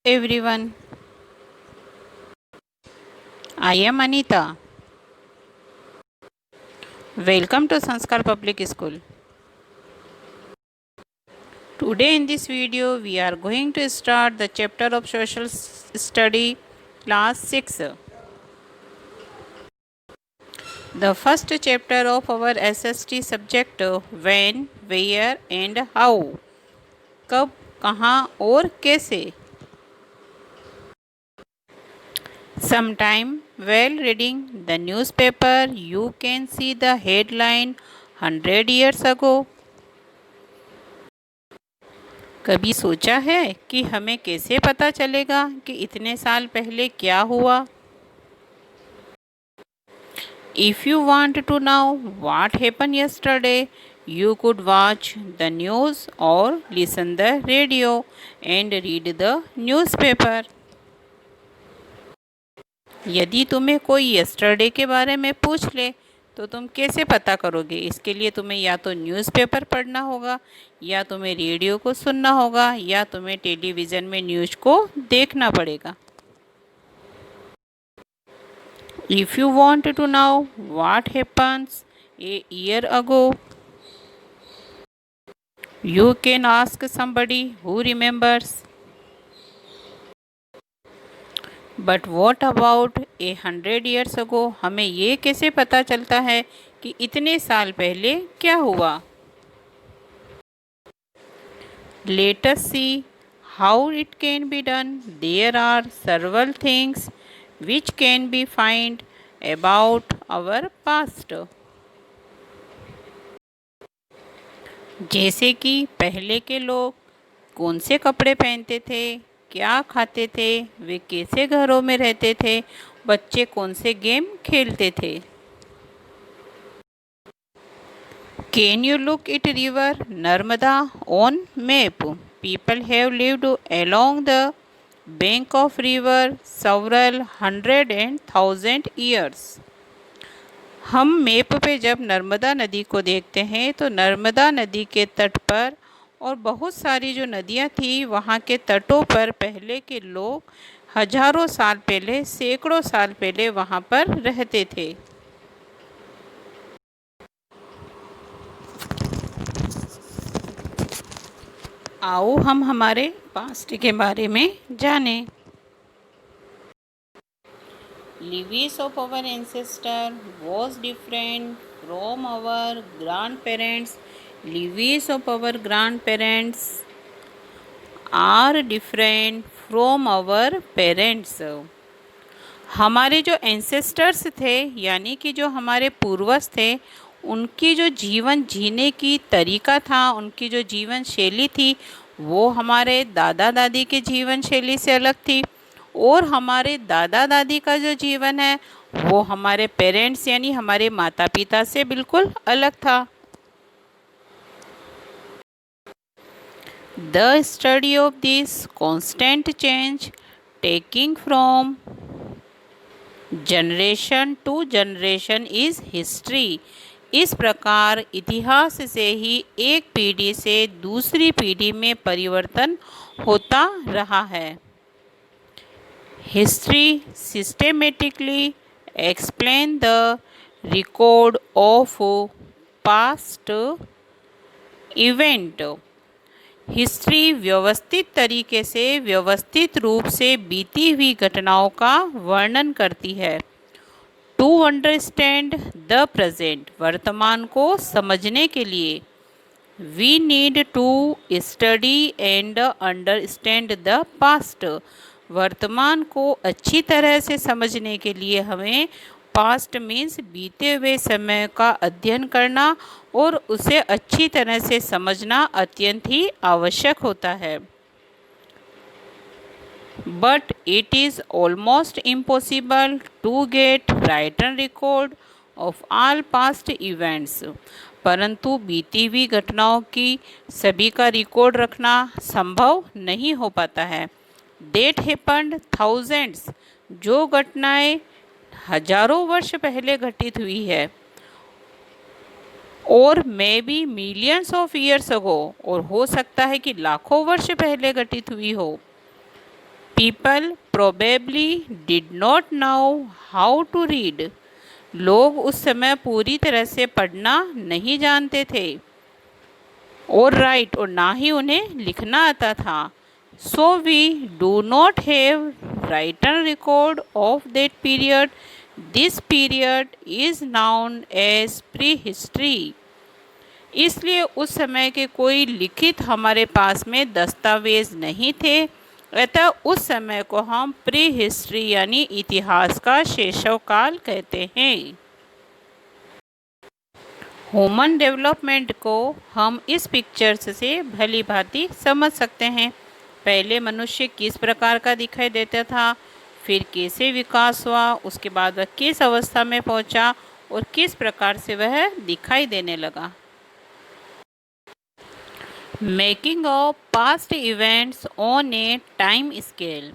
everyone, I am Anita. Welcome to Sanskar Public School. Today in this video we are going to start the chapter of Social Study class 6. The first chapter of our SST subject when, where and how. कब, कहाँ और कैसे. Sometime while reading the newspaper you can see the headline 100 years ago. कभी सोचा है कि हमें कैसे पता चलेगा कि इतने साल पहले क्या हुआ. If you want to know what happened yesterday, you could watch the news or listen the radio and read the newspaper. यदि तुम्हें कोई yesterday के बारे में पूछ ले तो तुम कैसे पता करोगे. इसके लिए तुम्हें या तो न्यूज़पेपर पढ़ना होगा, या तुम्हें रेडियो को सुनना होगा, या तुम्हें टेलीविज़न में न्यूज़ को देखना पड़ेगा. If you want to know what happens a year ago, you can ask somebody who remembers. But what about 100 years ago? हमें ये कैसे पता चलता है कि इतने साल पहले क्या हुआ. Let us see how it can be done. There are several things which can be found about our past. जैसे कि पहले के लोग कौन से कपड़े पहनते थे, क्या खाते थे, वे कैसे घरों में रहते थे, बच्चे कौन से गेम खेलते थे. Can you look at river Narmada on map? People have lived along the bank of river several hundred and thousand years. हम मैप पे जब नर्मदा नदी को देखते हैं तो नर्मदा नदी के तट पर और बहुत सारी जो नदियाँ थी वहाँ के तटों पर पहले के लोग हजारों साल पहले, सैकड़ों साल पहले वहाँ पर रहते थे. आओ हम हमारे पास्ट के बारे में जानें. Lives of our ancestor was different from our grandparents. Lives of our grandparents are different from our parents. हमारे जो एंसेस्टर्स थे यानी कि जो हमारे पूर्वज थे, उनकी जो जीवन जीने की तरीका था, उनकी जो जीवन शैली थी, वो हमारे दादा दादी के जीवन शैली से अलग थी. और हमारे दादा दादी का जो जीवन है वो हमारे पेरेंट्स यानी हमारे माता पिता से बिल्कुल अलग था. The study of this constant change taking from generation to generation is history. इस प्रकार इतिहास से ही एक पीढ़ी से दूसरी पीढ़ी में परिवर्तन होता रहा है. History systematically explain the record of past event. History व्यवस्थित तरीके से, व्यवस्थित रूप से बीती हुई घटनाओं का वर्णन करती है. टू अंडरस्टैंड द प्रेजेंट, वर्तमान को समझने के लिए we need to study and understand the past. वर्तमान को अच्छी तरह से समझने के लिए हमें पास्ट मीन्स बीते हुए समय का अध्ययन करना और उसे अच्छी तरह से समझना अत्यंत ही आवश्यक होता है. But it is almost impossible to get written record of all past events. परंतु बीती हुई घटनाओं की सभी का रिकॉर्ड रखना संभव नहीं हो पाता है. डेट हैपेंड थाउजेंड्स, जो घटनाएं हजारों वर्ष पहले घटित हुई है, और may be millions of years ago, और हो सकता है कि लाखों वर्ष पहले घटित हुई हो. People probably did not know how to read. लोग उस समय पूरी तरह से पढ़ना नहीं जानते थे। और राइट, और ना ही उन्हें लिखना आता था। So we do not have written record of that period. This period is known as prehistory. इसलिए उस समय के कोई लिखित हमारे पास में दस्तावेज नहीं थे, अतः उस समय को हम प्री हिस्ट्री यानी इतिहास का शैशव काल कहते हैं। ह्यूमन डेवलपमेंट को हम इस पिक्चर्स से भली भांति समझ सकते हैं। पहले मनुष्य किस प्रकार का दिखाई देता था, फिर कैसे विकास हुआ, उसके बाद वह किस अवस्था में पहुंचा और किस प्रकार से वह दिखाई देने लगा। Making of past events on A time scale.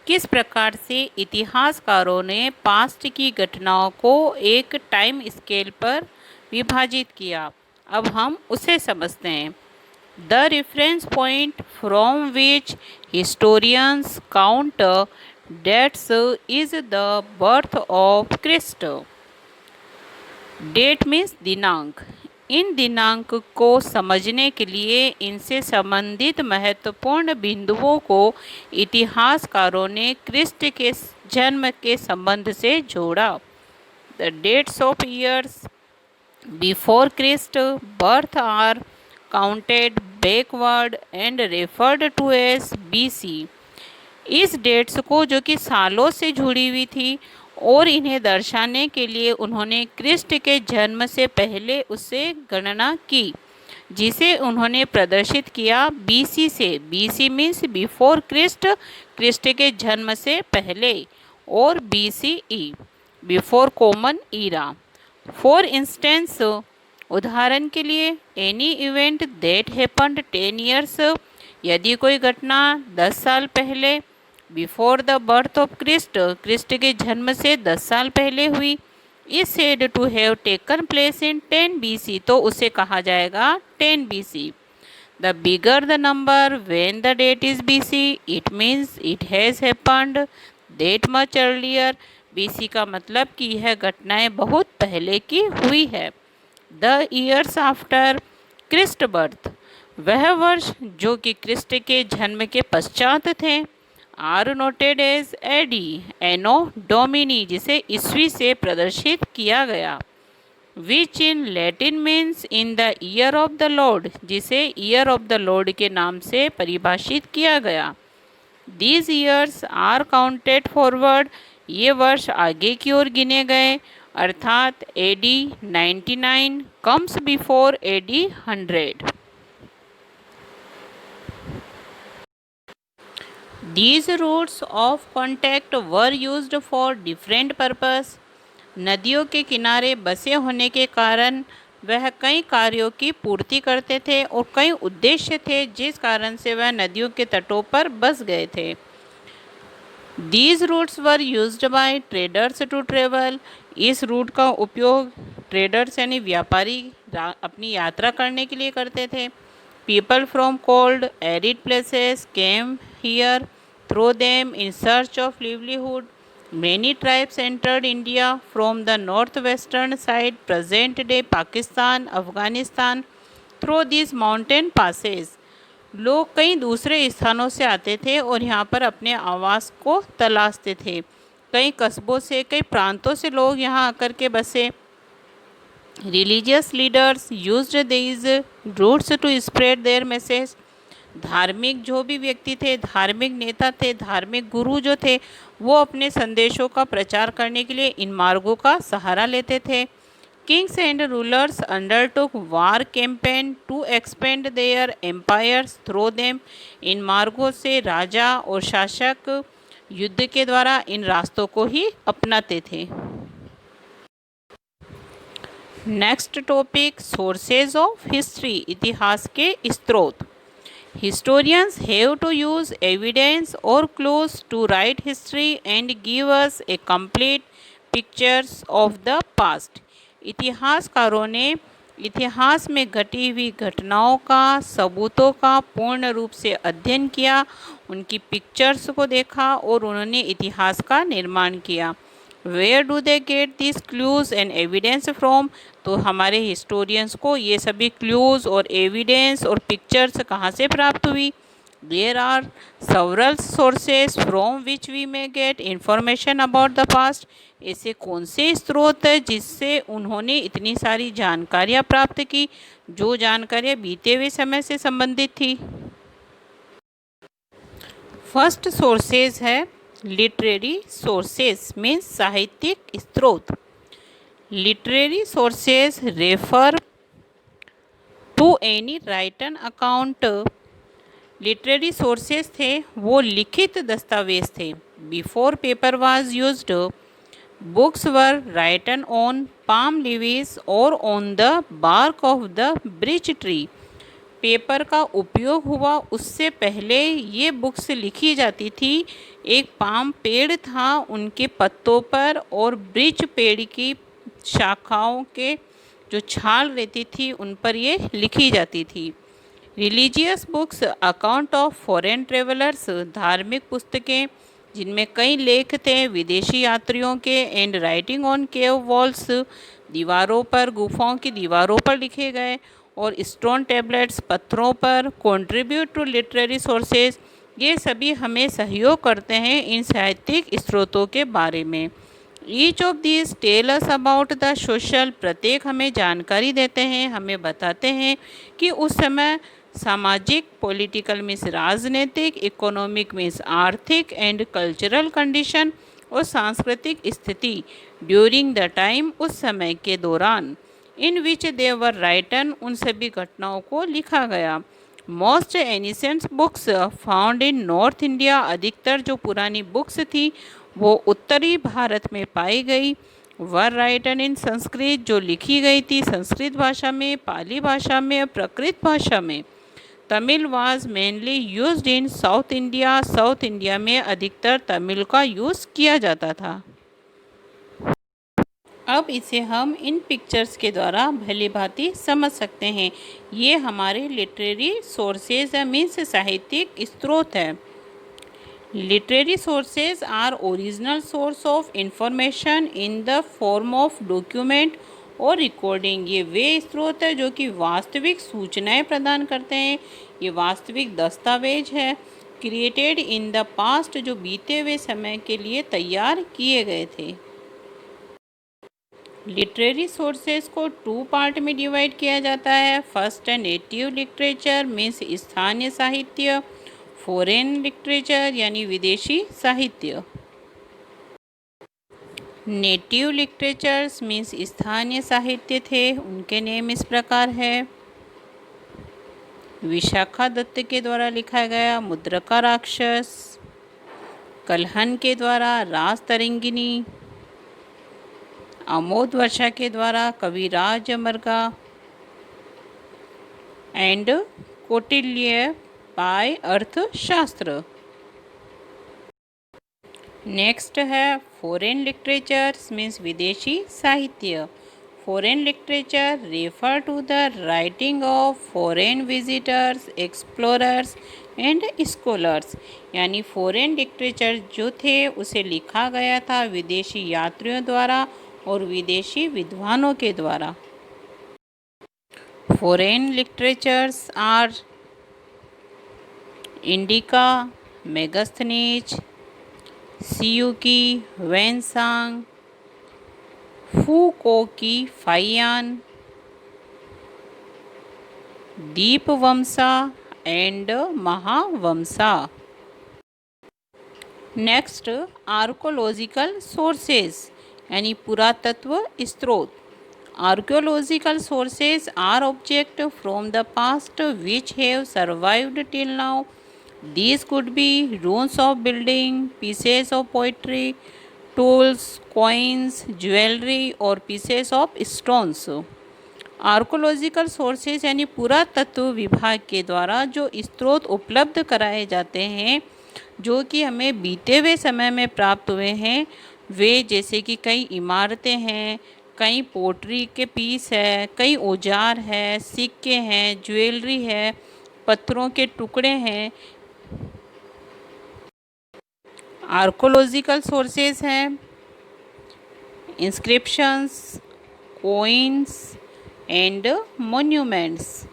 किस प्रकार से इतिहासकारों ने पास्ट की घटनाओं को एक टाइम स्केल पर विभाजित किया, अब हम उसे समझते हैं। The reference point from which historians count dates is the birth of Christ. Date means दिनांक। इन दिनांक को समझने के लिए इनसे संबंधित महत्वपूर्ण बिंदुओं को इतिहासकारों ने क्रिस्ट के जन्म के संबंध से जोड़ा। The dates of years before Christ birth are counted backward and referred to as BC। इस डेट्स को, जो कि सालों से जुड़ी हुई थी, और इन्हें दर्शाने के लिए उन्होंने क्रिस्ट के जन्म से पहले उससे गणना की, जिसे उन्होंने प्रदर्शित किया BC से। BC means before Christ, Christ के जन्म से पहले, और BCE before common era. For instance, उदाहरण के लिए, any event that happened 10 years. यदि कोई घटना 10 साल पहले, before the birth of Christ, Christ के जन्म से 10 साल पहले हुई, is said to have taken place in 10 BC, तो उसे कहा जाएगा 10 BC। The bigger the number when the date is BC, it means it has happened that much earlier. BC का मतलब कि यह घटनाएं बहुत पहले की हुई है। The years after Christ birth, वह वर्ष जो कि क्रिस्ट के जन्म के पश्चात थे, are noted as AD, anno domini, जिसे ईस्वी से प्रदर्शित किया गया। Which in Latin means in the year of the lord, जिसे ईयर ऑफ द लॉर्ड के नाम से परिभाषित किया गया। These years are counted forward, ये वर्ष आगे की ओर गिने गए, अर्थात AD 99 comes before AD 100। These routes of contact were used for different purpose। नदियों के किनारे बसे होने के कारण वह कई कार्यों की पूर्ति करते थे और कई उद्देश्य थे जिस कारण से वह नदियों के तटों पर बस गए थे। These routes were used by traders to travel। इस रूट का उपयोग ट्रेडर्स यानी व्यापारी अपनी यात्रा करने के लिए करते थे। People from cold, arid places came here through them in search of livelihood। Many tribes entered India from the northwestern side, present-day Pakistan, Afghanistan, through these mountain passes। लोग कई दूसरे स्थानों से आते थे और यहाँ पर अपने आवास को तलाशते थे। कई कस्बों से, कई प्रांतों से लोग यहाँ आकर के बसे। Religious leaders used these routes to spread their message। धार्मिक जो भी व्यक्ति थे, धार्मिक नेता थे, धार्मिक गुरु जो थे, वो अपने संदेशों का प्रचार करने के लिए इन मार्गों का सहारा लेते थे। Kings and rulers undertook war campaign to expand their empires through them. इन मार्गों से राजा और शासक युद्ध के द्वारा इन रास्तों को ही अपनाते थे। Next topic, sources of history, इतिहास के स्रोत। Historians have to use evidence or clues to write history and give us a complete pictures of the past। इतिहासकारों ने इतिहास में घटी हुई घटनाओं का, सबूतों का पूर्ण रूप से अध्ययन किया उनकी पिक्चर्स को देखा और उन्होंने इतिहास का निर्माण किया। Where do they get this clues and evidence from? तो हमारे हिस्टोरियंस को ये सभी क्लूज़ और एविडेंस और पिक्चर्स कहाँ से प्राप्त हुई? There are several sources from which we may get information about the past. ऐसे कौन से स्रोत है जिससे उन्होंने इतनी सारी जानकारियाँ प्राप्त की, जो जानकारियाँ बीते हुए समय से संबंधित थी? फर्स्ट सोर्सेज है लिटरेरी सोर्सेज मीन्स साहित्यिक स्रोत। Literary sources refer to any written account. Literary sources थे वो लिखित दस्तावेज थे। Before paper was used, books were written on palm leaves और on the bark of the birch tree. Paper का उपयोग हुआ उससे पहले ये बुक्स लिखी जाती थी। एक पाम पेड़ था, उनके पत्तों पर और ब्रिच पेड़ की शाखाओं के जो छाल रहती थी उन पर ये लिखी जाती थी। Religious books, account of foreign travellers, धार्मिक पुस्तकें जिनमें कई लेख थे विदेशी यात्रियों के। And writing on cave walls, दीवारों पर, गुफाओं की दीवारों पर लिखे गए। और स्टोन टैबलेट्स, पत्थरों पर। कंट्रीब्यूट टू लिटरेरी सोर्सेज, ये सभी हमें सहयोग करते हैं इन साहित्यिक स्रोतों के बारे में। Each of these tell us about the social, प्रत्येक हमें जानकारी देते हैं, हमें बताते हैं कि उस समय सामाजिक, पॉलिटिकल मीन्स राजनीतिक, इकोनॉमिक मीन्स आर्थिक, एंड कल्चरल कंडीशन और सांस्कृतिक स्थिति ड्यूरिंग द टाइम, उस समय के दौरान। इन विच दे वर राइटन, उन सभी घटनाओं को लिखा गया। Most ancient books found in north India, अधिकतर जो पुरानी बुक्स थी वो उत्तरी भारत में पाई गई। वर राइटन इन संस्कृत, जो लिखी गई थी संस्कृत भाषा में, पाली भाषा में और प्राकृत भाषा में। Tamil was mainly used in south India, south India में अधिकतर तमिल का यूज़ किया जाता था। अब इसे हम इन पिक्चर्स के द्वारा भली भांति समझ सकते हैं। ये हमारे लिटरेरी सोर्सेज मीन्स साहित्यिक स्रोत है। Literary sources are original source of information in the form of document और रिकॉर्डिंग। ये वे स्रोत है जो कि वास्तविक सूचनाएं प्रदान करते हैं। ये वास्तविक दस्तावेज है क्रिएटेड इन द पास्ट, जो बीते हुए समय के लिए तैयार किए गए थे। लिटरेरी सोर्सेज को टू पार्ट में डिवाइड किया जाता है। फर्स्ट है नेटिव लिटरेचर मीन्स स्थानीय साहित्य, फॉरेन लिटरेचर यानी विदेशी साहित्य। नेटिव लिटरेचर्स मीन्स स्थानीय साहित्य थे, उनके नेम इस प्रकार है। विशाखा दत्त के द्वारा लिखा गया मुद्रका राक्षस, कल्हन के द्वारा राज तरंगिनी, आमोद वर्षा के द्वारा कविराज अमरगा, and Kautilya by Arthashastra. Next है फॉरेन लिटरेचर्स मीन्स विदेशी साहित्य। Foreign literature refer to the writing of foreign visitors, explorers and scholars, यानी फॉरेन लिटरेचर जो थे उसे लिखा गया था विदेशी यात्रियों द्वारा और विदेशी विद्वानों के द्वारा। Foreign literatures are Indica, Megasthenes, Siyuki, Hiuen Tsang, Fokuoki Fahien, Dipavamsa and Mahavamsa. Next archaeological sources यानी पुरातत्व स्रोत। Archaeological sources are object from the past which have survived till now. These could be ruins of building, pieces of poetry, tools, coins, jewelry और pieces of stones। Archaeological sources यानी पुरातत्व विभाग के द्वारा जो स्रोत उपलब्ध कराए जाते हैं जो कि हमें बीते हुए समय में प्राप्त हुए हैं, वे जैसे कि कई इमारतें हैं, कई पोट्री के पीस है, कई औजार है, सिक्के हैं, ज्वेलरी है, पत्थरों के टुकड़े हैं, आर्कोलॉजिकल सोर्सेज हैं inscriptions, coins and monuments.